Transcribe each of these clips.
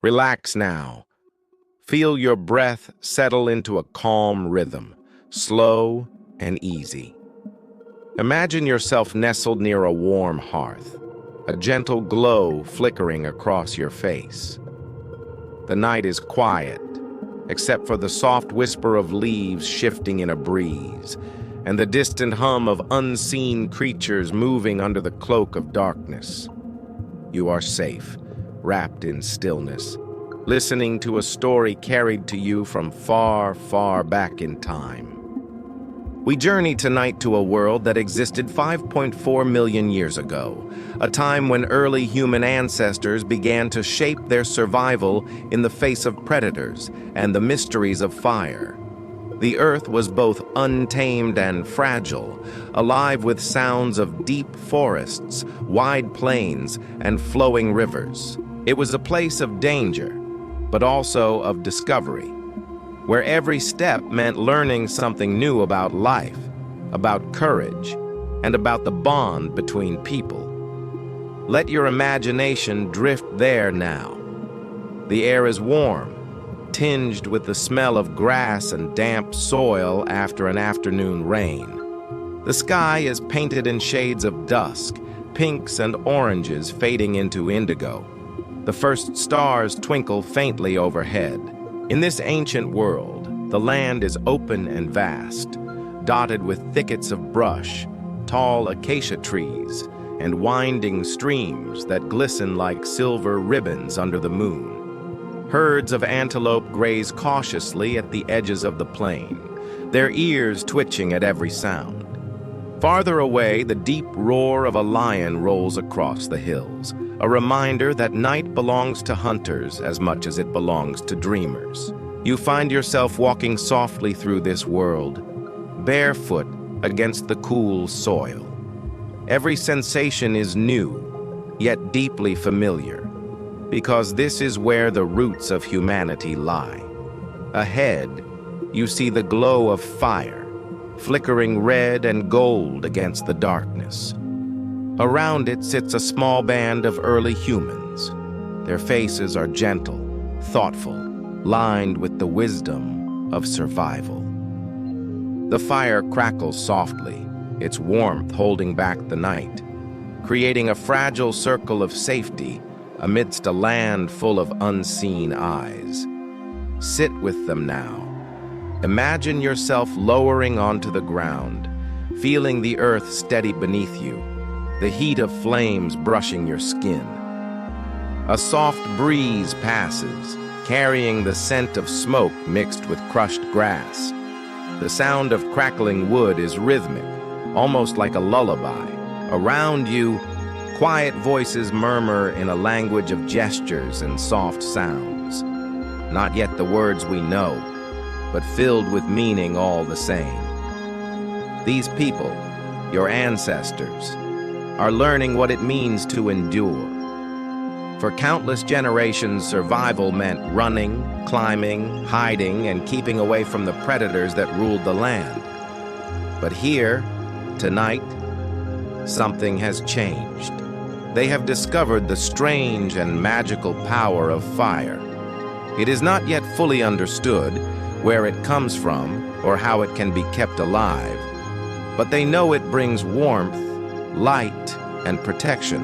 Relax now. Feel your breath settle into a calm rhythm, slow and easy. Imagine yourself nestled near a warm hearth, a gentle glow flickering across your face. The night is quiet, except for the soft whisper of leaves shifting in a breeze, and the distant hum of unseen creatures moving under the cloak of darkness. You are safe, wrapped in stillness, listening to a story carried to you from far, far back in time. We journey tonight to a world that existed 5.4 million years ago, a time when early human ancestors began to shape their survival in the face of predators and the mysteries of fire. The earth was both untamed and fragile, alive with sounds of deep forests, wide plains, and flowing rivers. It was a place of danger, but also of discovery, where every step meant learning something new about life, about courage, and about the bond between people. Let your imagination drift there now. The air is warm, tinged with the smell of grass and damp soil after an afternoon rain. The sky is painted in shades of dusk, pinks and oranges fading into indigo. The first stars twinkle faintly overhead. In this ancient world, the land is open and vast, dotted with thickets of brush, tall acacia trees, and winding streams that glisten like silver ribbons under the moon. Herds of antelope graze cautiously at the edges of the plain, their ears twitching at every sound. Farther away, the deep roar of a lion rolls across the hills, a reminder that night belongs to hunters as much as it belongs to dreamers. You find yourself walking softly through this world, barefoot against the cool soil. Every sensation is new, yet deeply familiar, because this is where the roots of humanity lie. Ahead, you see the glow of fire, flickering red and gold against the darkness. Around it sits a small band of early humans. Their faces are gentle, thoughtful, lined with the wisdom of survival. The fire crackles softly, its warmth holding back the night, creating a fragile circle of safety amidst a land full of unseen eyes. Sit with them now. Imagine yourself lowering onto the ground, feeling the earth steady beneath you, the heat of flames brushing your skin. A soft breeze passes, carrying the scent of smoke mixed with crushed grass. The sound of crackling wood is rhythmic, almost like a lullaby. Around you, quiet voices murmur in a language of gestures and soft sounds. Not yet the words we know, but filled with meaning all the same. These people, your ancestors, are learning what it means to endure. For countless generations, survival meant running, climbing, hiding, and keeping away from the predators that ruled the land. But here, tonight, something has changed. They have discovered the strange and magical power of fire. It is not yet fully understood where it comes from or how it can be kept alive, but they know it brings warmth, light, and protection.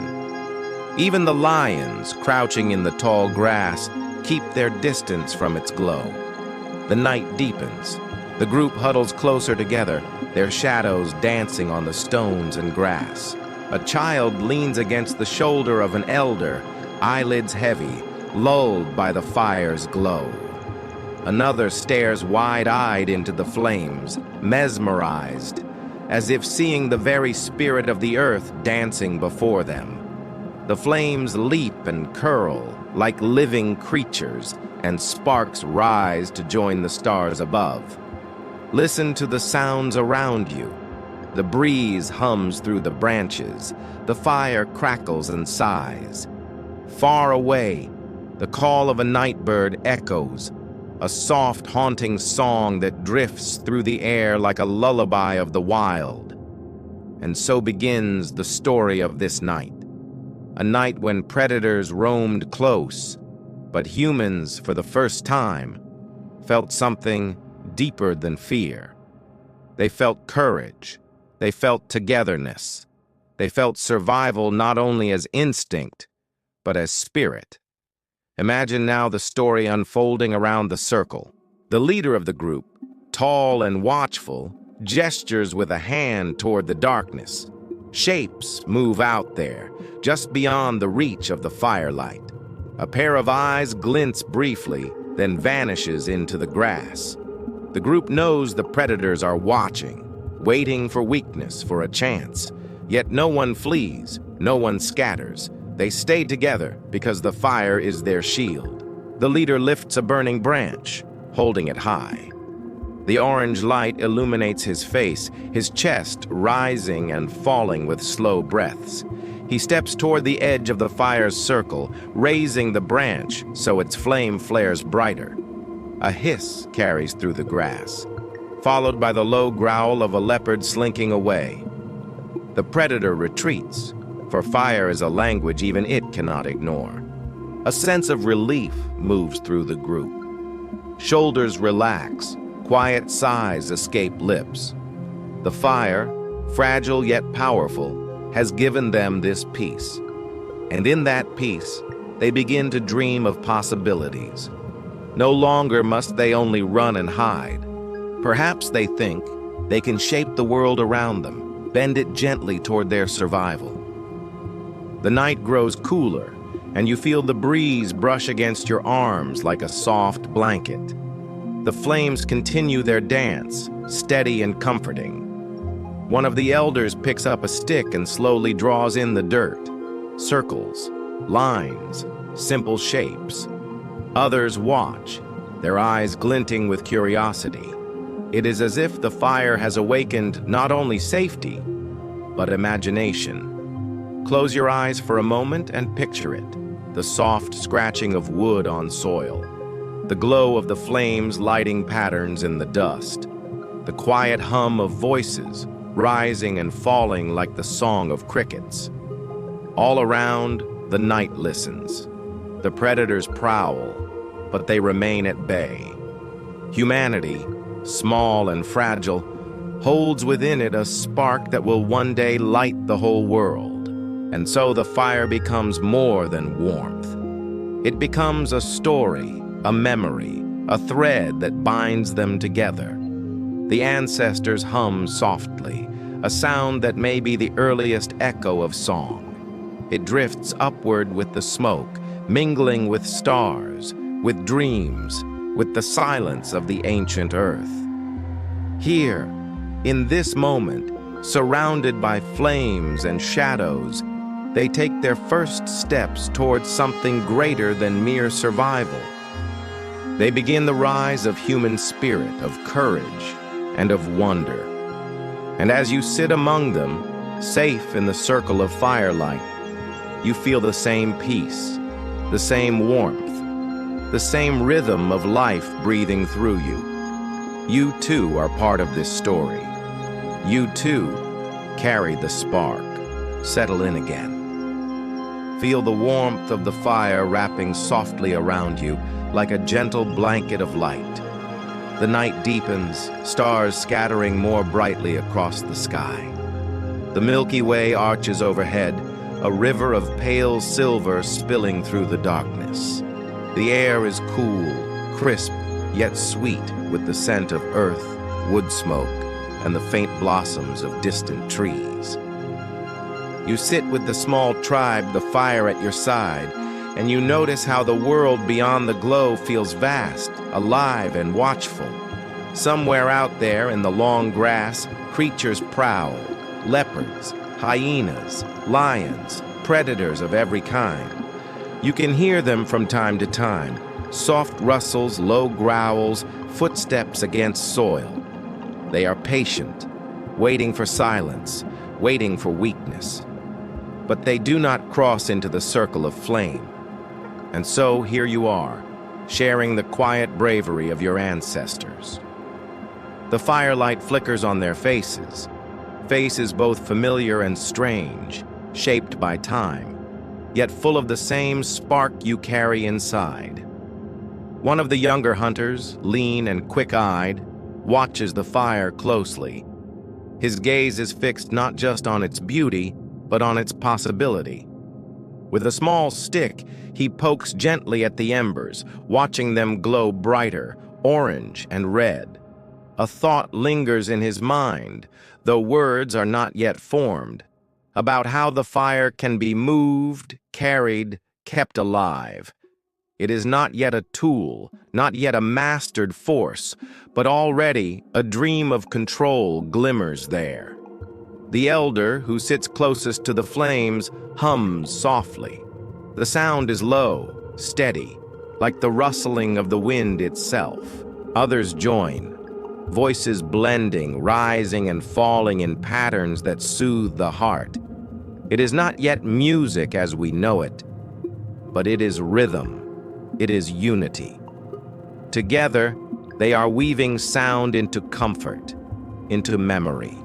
Even the lions, crouching in the tall grass, keep their distance from its glow. The night deepens. The group huddles closer together, their shadows dancing on the stones and grass. A child leans against the shoulder of an elder, eyelids heavy, lulled by the fire's glow. Another stares wide-eyed into the flames, mesmerized, as if seeing the very spirit of the earth dancing before them. The flames leap and curl like living creatures, and sparks rise to join the stars above. Listen to the sounds around you. The breeze hums through the branches. The fire crackles and sighs. Far away, the call of a night bird echoes, a soft, haunting song that drifts through the air like a lullaby of the wild. And so begins the story of this night. A night when predators roamed close, But humans, for the first time, felt something deeper than fear. They felt courage. They felt togetherness. They felt survival not only as instinct, but as spirit. Imagine now the story unfolding around the circle. The leader of the group, tall and watchful, gestures with a hand toward the darkness. Shapes move out there, just beyond the reach of the firelight. A pair of eyes glints briefly, then vanishes into the grass. The group knows the predators are watching, waiting for weakness, for a chance. Yet no one flees, no one scatters. They stay together because the fire is their shield. The leader lifts a burning branch, holding it high. The orange light illuminates his face, his chest rising and falling with slow breaths. He steps toward the edge of the fire's circle, raising the branch so its flame flares brighter. A hiss carries through the grass, followed by the low growl of a leopard slinking away. The predator retreats, for fire is a language even it cannot ignore. A sense of relief moves through the group. Shoulders relax, quiet sighs escape lips. The fire, fragile yet powerful, has given them this peace. And in that peace, they begin to dream of possibilities. No longer must they only run and hide. Perhaps they think they can shape the world around them, bend it gently toward their survival. The night grows cooler, and you feel the breeze brush against your arms like a soft blanket. The flames continue their dance, steady and comforting. One of the elders picks up a stick and slowly draws in the dirt. Circles, lines, simple shapes. Others watch, their eyes glinting with curiosity. It is as if the fire has awakened not only safety, but imagination. Close your eyes for a moment and picture it, the soft scratching of wood on soil, the glow of the flames lighting patterns in the dust, the quiet hum of voices rising and falling like the song of crickets. All around, the night listens. The predators prowl, but they remain at bay. Humanity, small and fragile, holds within it a spark that will one day light the whole world. And so the fire becomes more than warmth. It becomes a story, a memory, a thread that binds them together. The ancestors hum softly, a sound that may be the earliest echo of song. It drifts upward with the smoke, mingling with stars, with dreams, with the silence of the ancient earth. Here, in this moment, surrounded by flames and shadows, they take their first steps towards something greater than mere survival. They begin the rise of human spirit, of courage, and of wonder. And as you sit among them, safe in the circle of firelight, you feel the same peace, the same warmth, the same rhythm of life breathing through you. You too are part of this story. You too carry the spark. Settle in again. Feel the warmth of the fire wrapping softly around you like a gentle blanket of light. The night deepens, stars scattering more brightly across the sky. The Milky Way arches overhead, a river of pale silver spilling through the darkness. The air is cool, crisp, yet sweet with the scent of earth, wood smoke, and the faint blossoms of distant trees. You sit with the small tribe, the fire at your side, and you notice how the world beyond the glow feels vast, alive, and watchful. Somewhere out there in the long grass, creatures prowl, leopards, hyenas, lions, predators of every kind. You can hear them from time to time, soft rustles, low growls, footsteps against soil. They are patient, waiting for silence, waiting for weakness. But they do not cross into the circle of flame. And so here you are, sharing the quiet bravery of your ancestors. The firelight flickers on their faces, faces both familiar and strange, shaped by time. yet full of the same spark you carry inside. One of the younger hunters, lean and quick-eyed, watches the fire closely. His gaze is fixed not just on its beauty, but on its possibility. With a small stick, he pokes gently at the embers, watching them glow brighter, orange and red. A thought lingers in his mind, though words are not yet formed, about how the fire can be moved, carried, kept alive. It is not yet a tool, not yet a mastered force, but already a dream of control glimmers there. The elder, who sits closest to the flames, hums softly. The sound is low, steady, like the rustling of the wind itself. Others join, voices blending, rising and falling in patterns that soothe the heart. It is not yet music as we know it, but it is rhythm. It is unity. Together, they are weaving sound into comfort, into memory.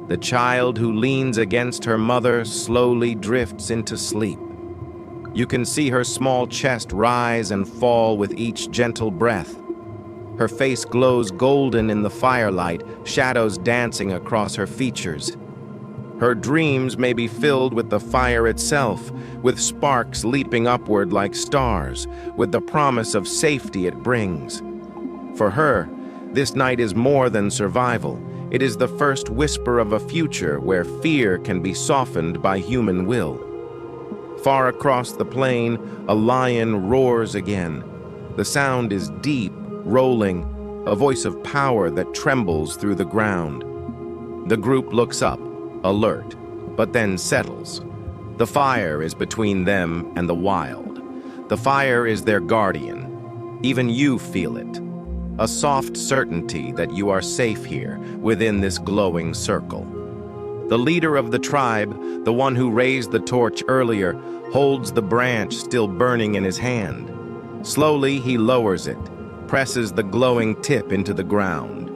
The child who leans against her mother slowly drifts into sleep. You can see her small chest rise and fall with each gentle breath. Her face glows golden in the firelight, shadows dancing across her features. Her dreams may be filled with the fire itself, with sparks leaping upward like stars, with the promise of safety it brings. For her, this night is more than survival. It is the first whisper of a future where fear can be softened by human will. Far across the plain, a lion roars again. The sound is deep, rolling, a voice of power that trembles through the ground. The group looks up, alert, but then settles. The fire is between them and the wild. The fire is their guardian. Even you feel it. A soft certainty that you are safe here, within this glowing circle. The leader of the tribe, the one who raised the torch earlier, holds the branch still burning in his hand. Slowly, he lowers it, presses the glowing tip into the ground.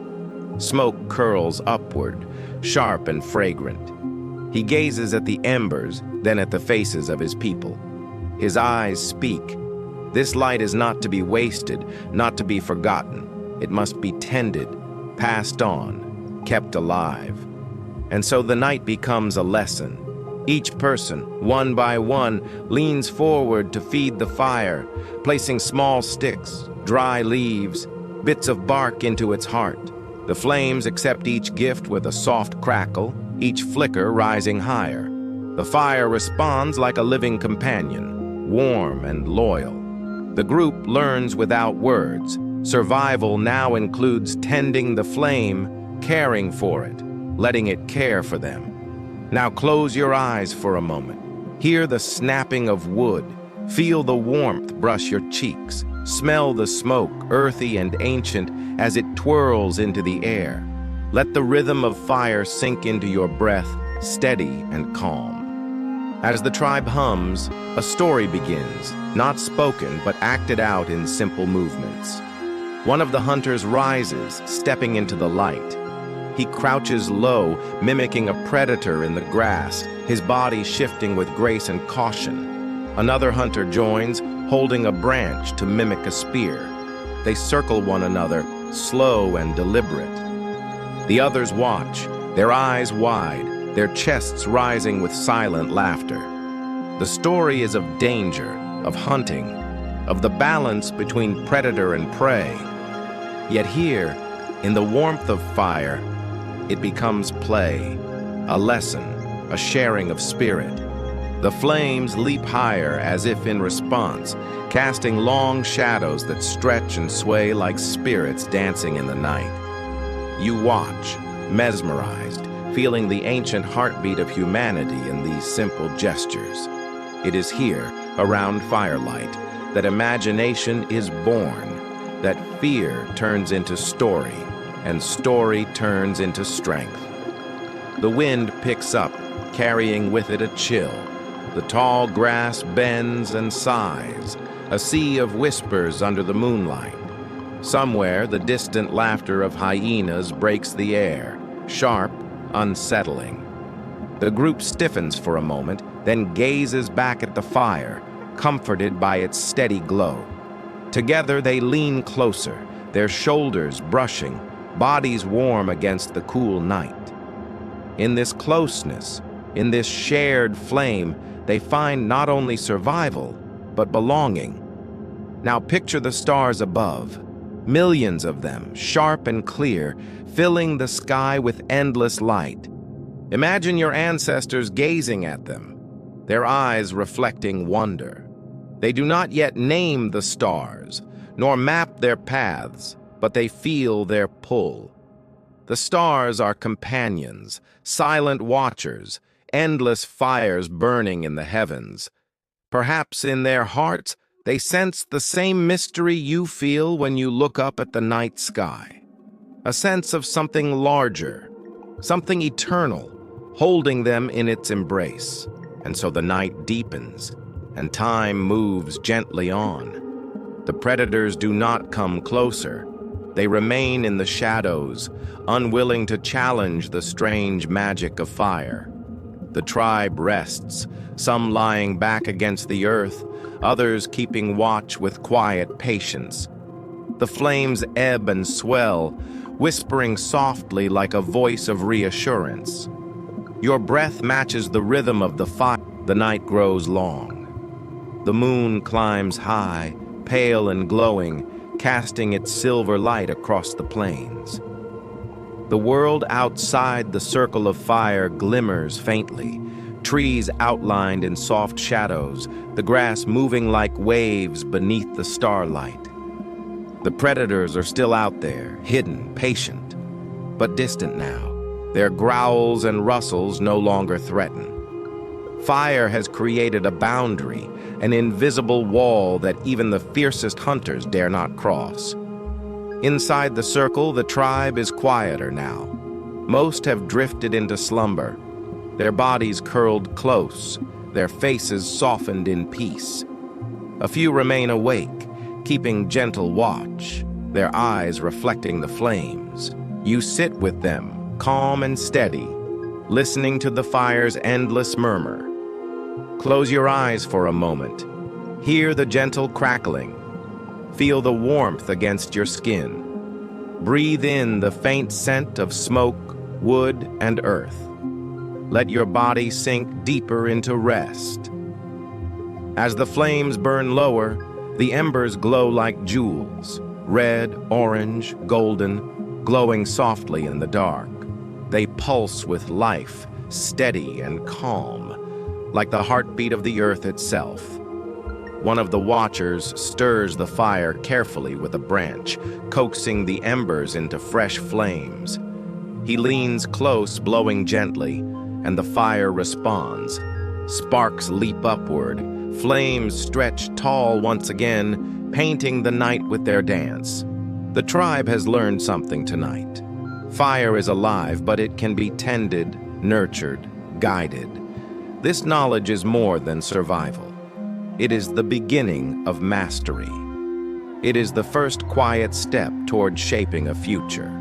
Smoke curls upward, sharp and fragrant. He gazes at the embers, then at the faces of his people. His eyes speak. This light is not to be wasted, not to be forgotten. It must be tended, passed on, kept alive. And so the night becomes a lesson. Each person, one by one, leans forward to feed the fire, placing small sticks, dry leaves, bits of bark into its heart. The flames accept each gift with a soft crackle, each flicker rising higher. The fire responds like a living companion, warm and loyal. The group learns without words. Survival now includes tending the flame, caring for it, letting it care for them. Now close your eyes for a moment. Hear the snapping of wood. Feel the warmth brush your cheeks. Smell the smoke, earthy and ancient, as it twirls into the air. Let the rhythm of fire sink into your breath, steady and calm. As the tribe hums, a story begins, not spoken but acted out in simple movements. One of the hunters rises, stepping into the light. He crouches low, mimicking a predator in the grass, his body shifting with grace and caution. Another hunter joins, holding a branch to mimic a spear. They circle one another, slow and deliberate. The others watch, their eyes wide, their chests rising with silent laughter. The story is of danger, of hunting, of the balance between predator and prey. Yet here, in the warmth of fire, it becomes play, a lesson, a sharing of spirit. The flames leap higher as if in response, casting long shadows that stretch and sway like spirits dancing in the night. You watch, mesmerized, feeling the ancient heartbeat of humanity in these simple gestures. It is here, around firelight, that imagination is born, that fear turns into story, and story turns into strength. The wind picks up, carrying with it a chill. The tall grass bends and sighs, a sea of whispers under the moonlight. Somewhere, the distant laughter of hyenas breaks the air, sharp, unsettling. The group stiffens for a moment, then gazes back at the fire, comforted by its steady glow. Together they lean closer, their shoulders brushing, bodies warm against the cool night. In this closeness, in this shared flame, they find not only survival, but belonging. Now picture the stars above, millions of them, sharp and clear, filling the sky with endless light. Imagine your ancestors gazing at them, their eyes reflecting wonder. They do not yet name the stars, nor map their paths, but they feel their pull. The stars are companions, silent watchers, endless fires burning in the heavens. Perhaps in their hearts, they sense the same mystery you feel when you look up at the night sky. A sense of something larger, something eternal, holding them in its embrace. And so the night deepens, and time moves gently on. The predators do not come closer. They remain in the shadows, unwilling to challenge the strange magic of fire. The tribe rests, some lying back against the earth, others keeping watch with quiet patience. The flames ebb and swell, whispering softly like a voice of reassurance. Your breath matches the rhythm of the fire. The night grows long. The moon climbs high, pale and glowing, casting its silver light across the plains. The world outside the circle of fire glimmers faintly, trees outlined in soft shadows, the grass moving like waves beneath the starlight. The predators are still out there, hidden, patient, but distant now. Their growls and rustles no longer threaten. Fire has created a boundary, an invisible wall that even the fiercest hunters dare not cross. Inside the circle, the tribe is quieter now. Most have drifted into slumber, their bodies curled close, their faces softened in peace. A few remain awake, keeping gentle watch, their eyes reflecting the flames. You sit with them, calm and steady, listening to the fire's endless murmur. Close your eyes for a moment. Hear the gentle crackling. Feel the warmth against your skin. Breathe in the faint scent of smoke, wood, and earth. Let your body sink deeper into rest. As the flames burn lower, the embers glow like jewels, red, orange, golden, glowing softly in the dark. They pulse with life, steady and calm, like the heartbeat of the earth itself. One of the watchers stirs the fire carefully with a branch, coaxing the embers into fresh flames. He leans close, blowing gently, and the fire responds. Sparks leap upward, flames stretch tall once again, painting the night with their dance. The tribe has learned something tonight. Fire is alive, but it can be tended, nurtured, guided. This knowledge is more than survival. It is the beginning of mastery. It is the first quiet step toward shaping a future.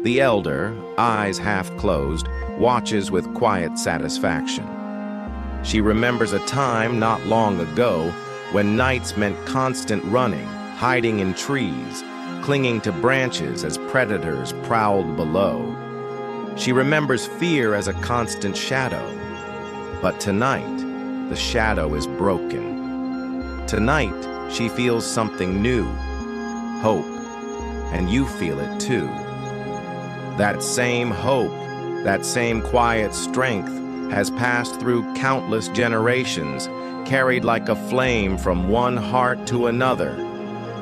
The elder, eyes half closed, watches with quiet satisfaction. She remembers a time not long ago when nights meant constant running, hiding in trees, clinging to branches as predators prowled below. She remembers fear as a constant shadow. But tonight, the shadow is broken. Tonight, she feels something new, hope, and you feel it too. That same hope, that same quiet strength has passed through countless generations, carried like a flame from one heart to another.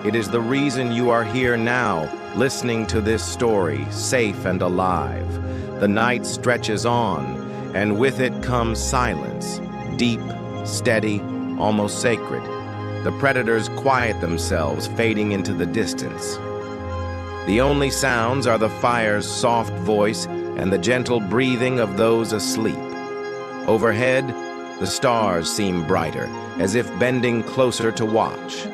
It is the reason you are here now, listening to this story, safe and alive. The night stretches on, and with it comes silence, deep, steady, almost sacred. The predators quiet themselves, fading into the distance. The only sounds are the fire's soft voice and the gentle breathing of those asleep. Overhead, the stars seem brighter, as if bending closer to watch.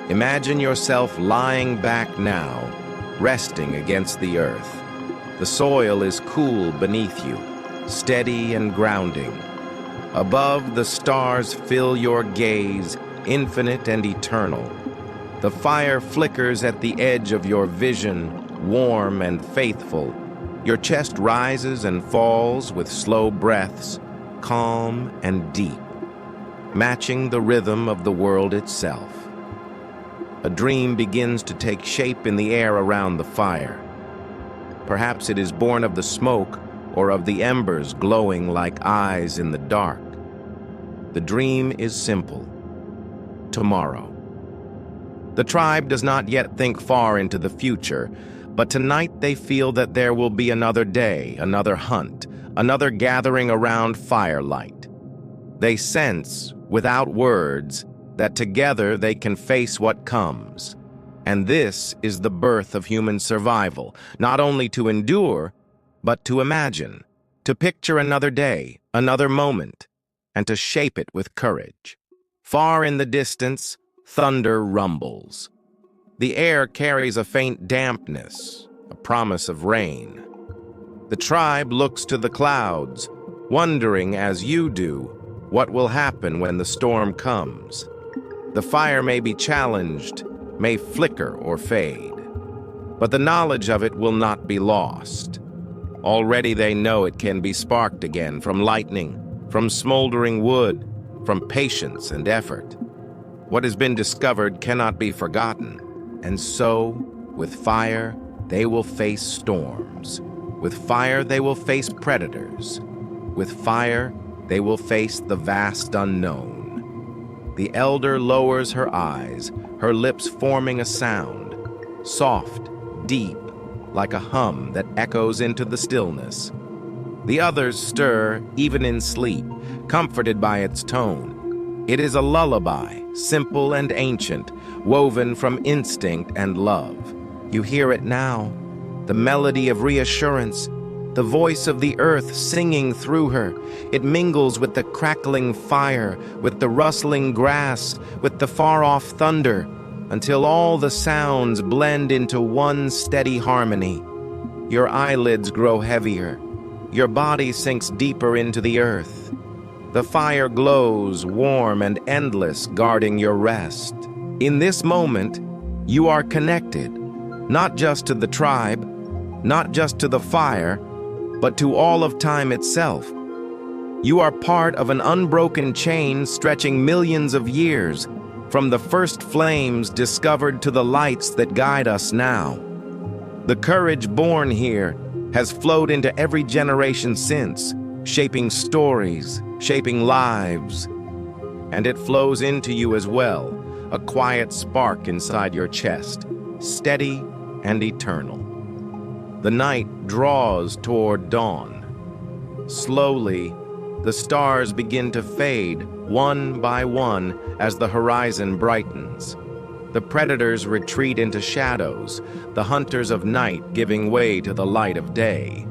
Imagine yourself lying back now, resting against the earth. The soil is cool beneath you, steady and grounding. Above, the stars fill your gaze, infinite and eternal. The fire flickers at the edge of your vision, warm and faithful. Your chest rises and falls with slow breaths, calm and deep, matching the rhythm of the world itself. A dream begins to take shape in the air around the fire. Perhaps it is born of the smoke or of the embers glowing like eyes in the dark. The dream is simple. Tomorrow. The tribe does not yet think far into the future, but tonight they feel that there will be another day, another hunt, another gathering around firelight. They sense, without words, that together they can face what comes. And this is the birth of human survival, not only to endure, but to imagine, to picture another day, another moment, and to shape it with courage. Far in the distance, thunder rumbles. The air carries a faint dampness, a promise of rain. The tribe looks to the clouds, wondering, as you do, what will happen when the storm comes. The fire may be challenged, may flicker or fade, but the knowledge of it will not be lost. Already they know it can be sparked again from lightning, from smoldering wood, from patience and effort. What has been discovered cannot be forgotten, and so, with fire, they will face storms. With fire, they will face predators. With fire, they will face the vast unknown. The elder lowers her eyes, her lips forming a sound, soft, deep, like a hum that echoes into the stillness. The others stir, even in sleep, comforted by its tone. It is a lullaby, simple and ancient, woven from instinct and love. You hear it now, the melody of reassurance, the voice of the earth singing through her. It mingles with the crackling fire, with the rustling grass, with the far-off thunder, until all the sounds blend into one steady harmony. Your eyelids grow heavier. Your body sinks deeper into the earth. The fire glows, warm and endless, guarding your rest. In this moment, you are connected, not just to the tribe, not just to the fire, but to all of time itself. You are part of an unbroken chain stretching millions of years, from the first flames discovered to the lights that guide us now. The courage born here has flowed into every generation since, shaping stories, shaping lives. And it flows into you as well, a quiet spark inside your chest, steady and eternal. The night draws toward dawn. Slowly, the stars begin to fade, one by one, as the horizon brightens. The predators retreat into shadows, the hunters of night giving way to the light of day.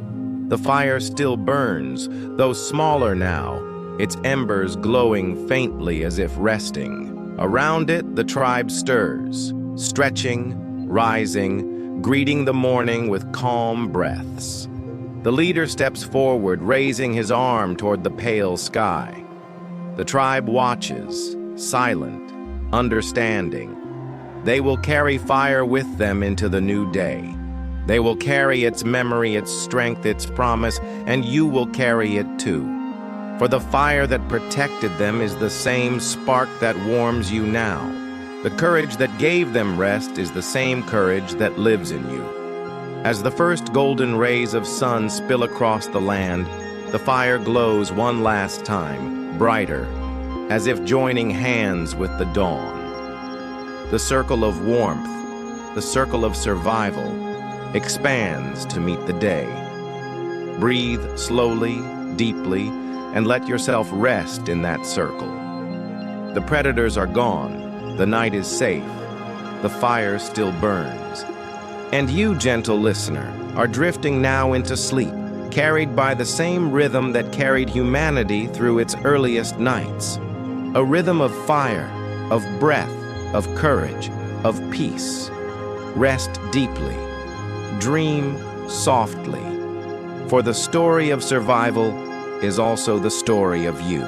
The fire still burns, though smaller now, its embers glowing faintly as if resting. Around it, the tribe stirs, stretching, rising, greeting the morning with calm breaths. The leader steps forward, raising his arm toward the pale sky. The tribe watches, silent, understanding. They will carry fire with them into the new day. They will carry its memory, its strength, its promise, and you will carry it too. For the fire that protected them is the same spark that warms you now. The courage that gave them rest is the same courage that lives in you. As the first golden rays of sun spill across the land, the fire glows one last time, brighter, as if joining hands with the dawn. The circle of warmth, the circle of survival, expands to meet the day. Breathe slowly, deeply, and let yourself rest in that circle. The predators are gone. The night is safe. The fire still burns. And you, gentle listener, are drifting now into sleep, carried by the same rhythm that carried humanity through its earliest nights. A rhythm of fire, of breath, of courage, of peace. Rest deeply. Dream softly. For the story of survival is also the story of you.